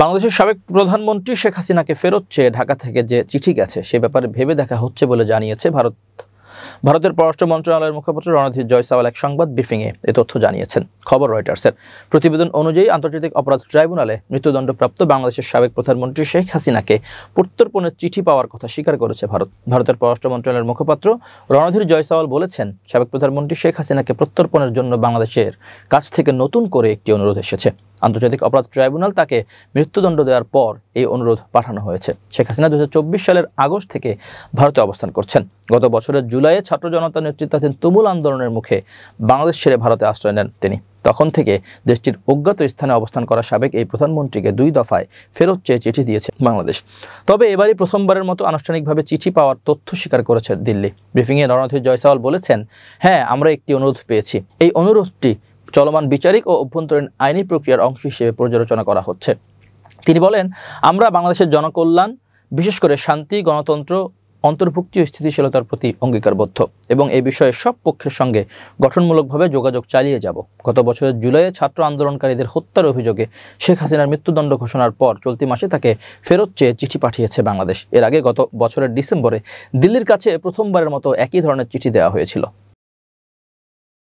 বাংলাদেশের সাবেক প্রধানমন্ত্রী শেখ হাসিনাকে ফেরত চেয়ে ঢাকা থেকে যে চিঠি গেছে সে ব্যাপারে ভেবে দেখা হচ্ছে বলে জানিয়েছে ভারতের পররাষ্ট্র মন্ত্রণালয়ের মুখপাত্র রণধীর জয়সওয়াল এক সংবাদ ব্রিফিংয়ে এ তথ্য জানিয়েছেন। খবর রয়টার্সের। প্রতিবেদন অনুযায়ী আন্তর্জাতিক অপরাধ ট্রাইব্যুনালে মৃত্যুদণ্ডপ্রাপ্ত বাংলাদেশের সাবেক প্রধানমন্ত্রী শেখ হাসিনাকে প্রত্যর্পণের চিঠি পাওয়ার কথা স্বীকার করেছে ভারতের পররাষ্ট্র মন্ত্রণালয়ের মুখপাত্র রণধীর জয়সওয়াল বলেছেন, সাবেক প্রধানমন্ত্রী শেখ হাসিনাকে প্রত্যর্পণের জন্য বাংলাদেশের কাছ থেকে নতুন করে একটি অনুরোধ এসেছে। আন্তর্জাতিক অপরাধ ট্রাইব্যুনাল তাকে মৃত্যুদণ্ড দেওয়ার পর এই অনুরোধ পাঠানো হয়েছে। শেখ হাসিনা 2024 সালের আগস্ট থেকে ভারতে অবস্থান করছেন। গত বছরের জুলাইয়ে ছাত্র জনতা নেতৃত্বাধীন তুমুল আন্দোলনের মুখে বাংলাদেশ ছেড়ে ভারতে আশ্রয় নেন তিনি। তখন থেকে দেশটির অজ্ঞাত স্থানে অবস্থান করা সাবেক এই প্রধানমন্ত্রীকে 2 দফায় ফেরত চেয়ে চিঠি দিয়েছে বাংলাদেশ। তবে এবারই প্রথমবারের মতো আনুষ্ঠানিকভাবে চিঠি পাওয়ার তথ্য স্বীকার করেছে দিল্লি। ব্রিফিংয়ে রণধীর জয়সওয়াল বলেছেন, হ্যাঁ, আমরা একটি অনুরোধ পেয়েছি। এই অনুরোধটি চলমান বিচারিক ও অভ্যন্তরীণ আইনি প্রক্রিয়ার অংশ হিসেবে পর্যালোচনা করা হচ্ছে। তিনি বলেন, আমরা বাংলাদেশের জনকল্যাণ, বিশেষ করে শান্তি, গণতন্ত্র, অন্তর্ভুক্তি ও স্থিতিশীলতার প্রতি অঙ্গীকারবদ্ধ এবং এই বিষয়ে সব পক্ষের সঙ্গে গঠনমূলকভাবে যোগাযোগ চালিয়ে যাব। গত বছরের জুলাইয়ে ছাত্র আন্দোলনকারীদের হত্যার অভিযোগে শেখ হাসিনার মৃত্যুদণ্ড ঘোষণার পর চলতি মাসে তাকে ফেরত চেয়ে চিঠি পাঠিয়েছে বাংলাদেশ। এর আগে গত বছরের ডিসেম্বরে দিল্লির কাছে প্রথমবারের মতো একই ধরনের চিঠি দেওয়া হয়েছিল।